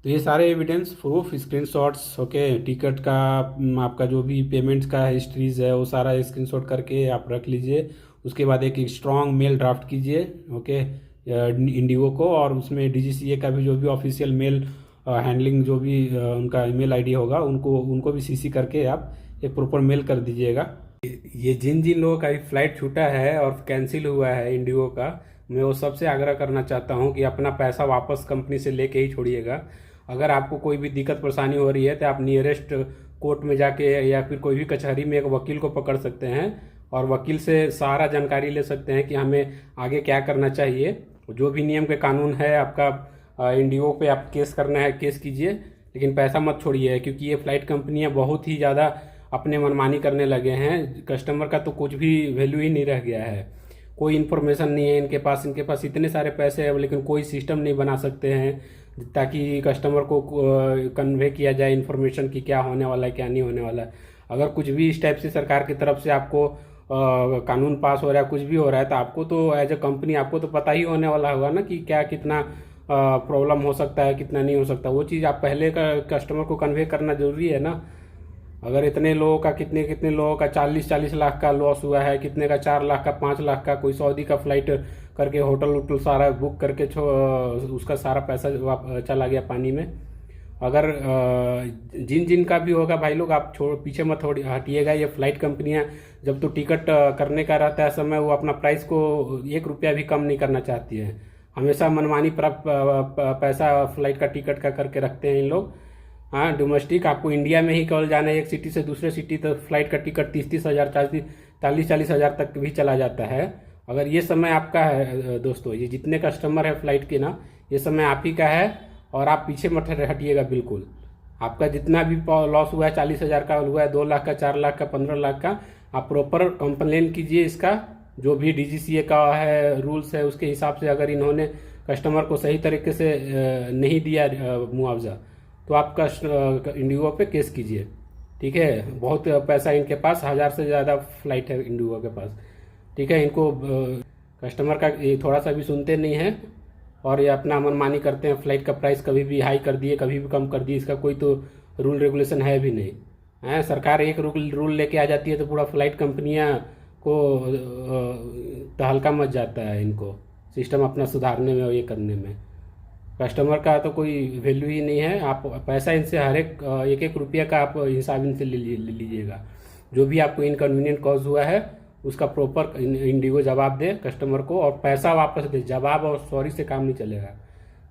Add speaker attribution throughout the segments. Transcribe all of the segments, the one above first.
Speaker 1: तो ये सारे evidence proof screenshots okay ticket का आपका जो भी पेमेंट्स का हिस्ट्रीज है वो सारा स्क्रीनशॉट करके आप रख लीजिए। उसके बाद एक स्ट्रॉन्ग मेल ड्राफ्ट कीजिए ओके इंडिगो को, और उसमें डीजीसीए का भी जो भी ऑफिशियल मेल हैंडलिंग जो भी उनका ईमेल आईडी होगा उनको उनको भी सीसी करके आप एक प्रॉपर मेल कर दीजिएगा। ये जिन जिन लोगों का भी फ्लाइट छूटा है और कैंसिल हुआ है इंडिगो का, मैं वो सबसे आग्रह करना चाहता हूँ कि अपना पैसा वापस कंपनी से लेके ही छोड़िएगा। अगर आपको कोई भी दिक्कत परेशानी हो रही है तो आप नियरेस्ट कोर्ट में जाके या फिर कोई भी कचहरी में एक वकील को पकड़ सकते हैं और वकील से सारा जानकारी ले सकते हैं कि हमें आगे क्या करना चाहिए। जो भी नियम के कानून है आपका इंडिगो पे आप केस करना है केस कीजिए, लेकिन पैसा मत छोड़िए, क्योंकि ये फ्लाइट कंपनियां बहुत ही ज़्यादा अपने मनमानी करने लगे हैं। कस्टमर का तो कुछ भी वैल्यू ही नहीं रह गया है, कोई इन्फॉर्मेशन नहीं है इनके पास इतने सारे पैसे हैं लेकिन कोई सिस्टम नहीं बना सकते हैं ताकि कस्टमर को कन्वे किया जाए इन्फॉर्मेशन की क्या होने वाला है क्या नहीं होने वाला है। अगर कुछ भी इस टाइप से सरकार की तरफ से आपको कानून पास हो रहा है कुछ भी हो रहा है तो आपको तो एज ए कंपनी आपको तो पता ही होने वाला होगा ना कि क्या कितना प्रॉब्लम हो सकता है कितना नहीं हो सकता। वो चीज़ आप पहले का कस्टमर को कन्वे करना जरूरी है ना। अगर इतने लोगों का कितने कितने लोगों का 40-40 लाख का लॉस हुआ है, कितने का 4 लाख का 5 लाख का, कोई सऊदी का फ्लाइट करके होटल वोटल सारा बुक करके उसका सारा पैसा चला गया पानी में। अगर जिन जिन का भी होगा भाई लोग आप पीछे मत हटिएगा। ये फ्लाइट कंपनियां जब तो टिकट करने का रहता है समय वो अपना प्राइस को 1 रुपया भी कम नहीं करना चाहती है, हमेशा मनमानी पैसा फ्लाइट का टिकट का करके रखते हैं इन लोग। हाँ, डोमेस्टिक आपको इंडिया में ही केवल जाना है एक सिटी से दूसरे सिटी तक फ्लाइट का टिकट 30-30 हज़ार 40-40 हज़ार तक भी चला जाता है। अगर ये समय आपका है दोस्तों, ये जितने कस्टमर है फ्लाइट के ना, ये समय आप ही का है और आप पीछे मत हटिएगा बिल्कुल। आपका जितना भी लॉस हुआ है 40 हज़ार का हुआ है 2 लाख का 4 लाख का 15 लाख का, आप प्रॉपर कंप्लेन कीजिए इसका। जो भी डीजीसीए का है रूल्स है उसके हिसाब से अगर इन्होंने कस्टमर को सही तरीके से नहीं दिया मुआवजा तो आपका इंडिगो पे केस कीजिए। ठीक है, बहुत पैसा इनके पास, 1000 से ज़्यादा फ्लाइट है इंडिगो के पास। ठीक है, इनको कस्टमर का ये थोड़ा सा भी सुनते नहीं हैं और ये अपना मनमानी करते हैं। फ्लाइट का प्राइस कभी भी हाई कर दिए कभी भी कम कर दिए, इसका कोई तो रूल रेगुलेशन है भी नहीं है। सरकार एक रूल लेके आ जाती है तो पूरा फ्लाइट कंपनियां को तहलका मच जाता है इनको सिस्टम अपना सुधारने में और ये करने में। कस्टमर का तो कोई वैल्यू ही नहीं है। आप पैसा इनसे हर एक एक रुपया का आप हिसाब इनसे ले लीजिएगा। जो भी आपको इनकन्वीनियंट कॉज हुआ है उसका प्रॉपर इंडिगो जवाब दे कस्टमर को और पैसा वापस दे। जवाब और सॉरी से काम नहीं चलेगा।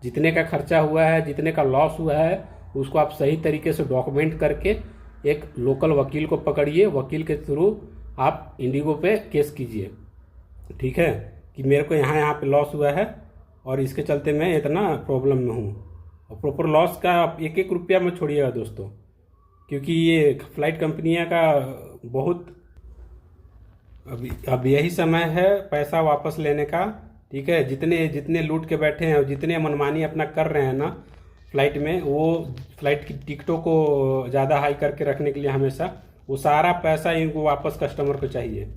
Speaker 1: जितने का खर्चा हुआ है जितने का लॉस हुआ है उसको आप सही तरीके से डॉक्यूमेंट करके एक लोकल वकील को पकड़िए, वकील के थ्रू आप इंडिगो पे केस कीजिए। ठीक है, कि मेरे को यहाँ यहाँ पे लॉस हुआ है और इसके चलते मैं इतना प्रॉब्लम में हूँ। और प्रॉपर लॉस का आप एक एक रुपया मत छोड़िएगा दोस्तों, क्योंकि ये फ्लाइट कंपनियां का बहुत अब यही समय है पैसा वापस लेने का। ठीक है, जितने जितने लूट के बैठे हैं और जितने मनमानी अपना कर रहे हैं ना फ्लाइट में, वो फ्लाइट की टिकटों को ज़्यादा हाई करके रखने के लिए हमेशा वो सारा पैसा इनको वापस कस्टमर को चाहिए।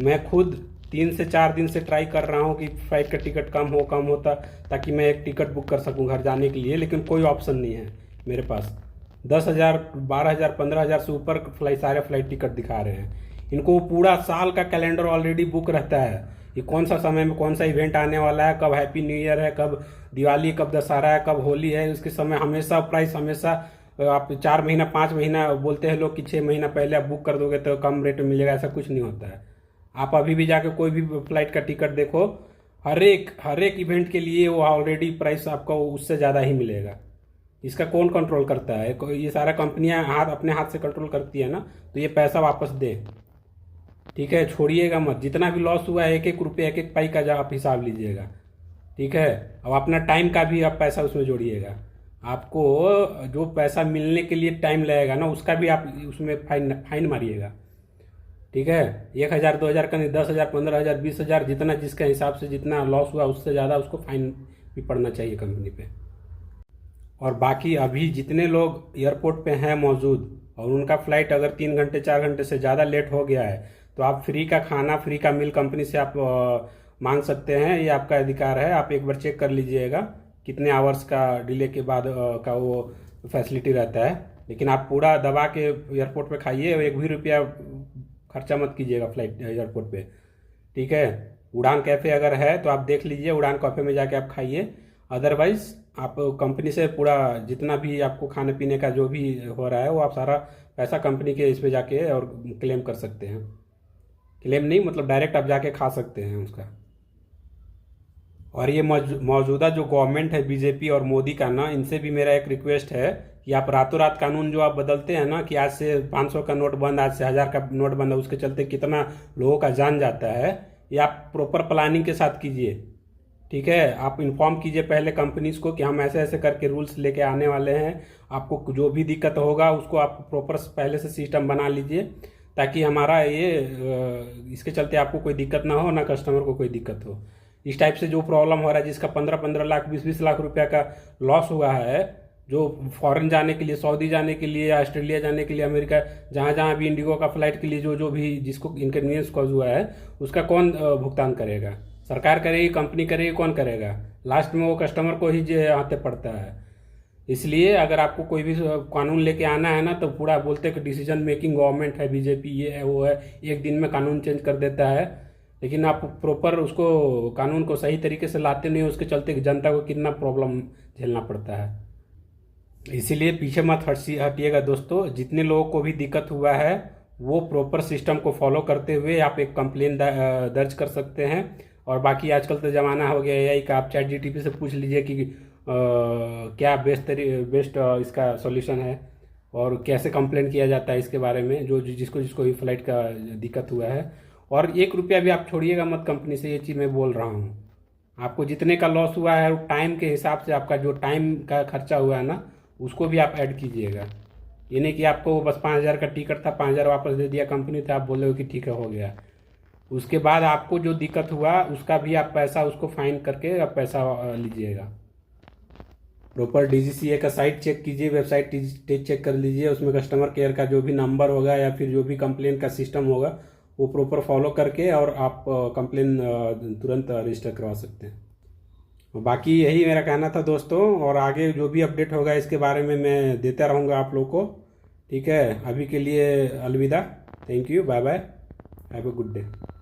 Speaker 1: मैं खुद 3 से 4 दिन से ट्राई कर रहा हूँ कि फ्लाइट का टिकट कम होता ताकि मैं एक टिकट बुक कर सकूँ घर जाने के लिए, लेकिन कोई ऑप्शन नहीं है मेरे पास। 10,000 12,000 15,000 से ऊपर सारे फ्लाइट टिकट दिखा रहे हैं। इनको पूरा साल का कैलेंडर ऑलरेडी बुक रहता है, ये कौन सा समय में कौन सा इवेंट आने वाला है, कब हैप्पी न्यू ईयर है, कब दिवाली, कब दशहरा है, कब होली है। उसके समय हमेशा प्राइस हमेशा आप 4 महीना 5 महीना बोलते हैं लोग कि 6 महीना पहले आप बुक कर दोगे तो कम रेट में मिलेगा, ऐसा कुछ नहीं होता है। आप अभी भी जाके कोई भी फ्लाइट का टिकट देखो, हर एक इवेंट के लिए वो ऑलरेडी प्राइस आपका उससे ज़्यादा ही मिलेगा। इसका कौन कंट्रोल करता है? ये सारा कंपनियां अपने हाथ से कंट्रोल करती है ना, तो ये पैसा वापस दे। ठीक है, छोड़िएगा मत। जितना भी लॉस हुआ है एक एक रुपये एक एक पाई का आप हिसाब लीजिएगा। ठीक है, अब अपना टाइम का भी आप पैसा उसमें जोड़िएगा। आपको जो पैसा मिलने के लिए टाइम लगेगा ना उसका भी आप उसमें फाइन मारिएगा। ठीक है, 1,000 2,000 का नहीं, 10,000 15,000 20,000 जितना जिसके हिसाब से जितना लॉस हुआ उससे ज़्यादा उसको फाइन भी पड़ना चाहिए कंपनी पे। और बाकी अभी जितने लोग एयरपोर्ट पे हैं मौजूद और उनका फ्लाइट अगर 3 घंटे 4 घंटे से ज़्यादा लेट हो गया है तो आप फ्री का खाना फ्री का मील कंपनी से आप मांग सकते हैं। ये आपका अधिकार है, आप एक बार चेक कर लीजिएगा। कितने आवर्स का डिले के बाद का वो फैसिलिटी रहता है। लेकिन आप पूरा दबा के एयरपोर्ट पे खाइए, एक भी रुपया खर्चा मत कीजिएगा फ्लाइट एयरपोर्ट पे, ठीक है। उड़ान कैफ़े अगर है तो आप देख लीजिए, उड़ान कैफ़े में जाके आप खाइए। अदरवाइज आप कंपनी से पूरा जितना भी आपको खाने पीने का जो भी हो रहा है वो आप सारा पैसा कंपनी के इस पे जाके और क्लेम कर सकते हैं। क्लेम नहीं मतलब डायरेक्ट आप जाके खा सकते हैं उसका। और ये मौजूदा जो गवर्नमेंट है बीजेपी और मोदी का ना, इनसे भी मेरा एक रिक्वेस्ट है कि आप रातों रात कानून जो आप बदलते हैं ना, कि आज से 500 का नोट बंद, आज से 1000 का नोट बंद है, उसके चलते कितना लोगों का जान जाता है, ये आप प्रॉपर प्लानिंग के साथ कीजिए, ठीक है। आप इन्फॉर्म कीजिए पहले कंपनीज को कि हम ऐसे ऐसे करके रूल्स लेके आने वाले हैं, आपको जो भी दिक्कत होगा उसको आप प्रॉपर पहले से सिस्टम बना लीजिए, ताकि हमारा ये इसके चलते आपको कोई दिक्कत ना हो, ना कस्टमर को कोई दिक्कत हो। इस टाइप से जो प्रॉब्लम हो रहा है, जिसका 15-15 लाख 20-20 लाख रुपया का लॉस हुआ है, जो फॉरेन जाने के लिए, सऊदी जाने के लिए, ऑस्ट्रेलिया जाने के लिए, अमेरिका, जहाँ जहाँ भी इंडिगो का फ्लाइट के लिए जो जो भी जिसको इनकन्वीनियंस कॉज हुआ है, उसका कौन भुगतान करेगा? सरकार करेगी, कंपनी करेगी, कौन करेगा? लास्ट में वो कस्टमर को ही हाथे पड़ता है। इसलिए अगर आपको कोई भी कानून लेके आना है ना, तो पूरा बोलते हैं कि डिसीजन मेकिंग गवर्नमेंट है, बीजेपी ये है वो है, एक दिन में कानून चेंज कर देता है, लेकिन आप प्रॉपर उसको कानून को सही तरीके से लाते नहीं हो, उसके चलते जनता को कितना प्रॉब्लम झेलना पड़ता है। इसीलिए पीछे मत हटिएगा दोस्तों। जितने लोगों को भी दिक्कत हुआ है वो प्रॉपर सिस्टम को फॉलो करते हुए आप एक कंप्लेन दर्ज कर सकते हैं। और बाकी आजकल तो ज़माना हो गया एआई का, आप चैट जीटीपी से पूछ लीजिए कि क्या बेस्ट इसका सॉल्यूशन है और कैसे कंप्लेन किया जाता है इसके बारे में, जो जिसको जिसको भी फ्लाइट का दिक्कत हुआ है। और 1 रुपया भी आप छोड़िएगा मत कंपनी से, ये चीज़ मैं बोल रहा हूँ। आपको जितने का लॉस हुआ है टाइम के हिसाब से, आपका जो टाइम का खर्चा हुआ है ना, उसको भी आप ऐड कीजिएगा। ये नहीं कि आपको बस 5000 का टिकट था, 5000 वापस दे दिया कंपनी तो आप बोले हो कि ठीक है हो गया। उसके बाद आपको जो दिक्कत हुआ उसका भी आप पैसा उसको फाइन करके आप पैसा लीजिएगा। प्रॉपर डीजीसीए का साइट चेक कीजिए, वेबसाइट चेक कर लीजिए, उसमें कस्टमर केयर का जो भी नंबर होगा या फिर जो भी कंप्लेन का सिस्टम होगा वो प्रॉपर फॉलो करके और आप कंप्लेन तुरंत रजिस्टर करवा सकते हैं। बाकी यही मेरा कहना था दोस्तों, और आगे जो भी अपडेट होगा इसके बारे में मैं देता रहूँगा आप लोग को, ठीक है। अभी के लिए अलविदा, thank you, bye bye, have a good day.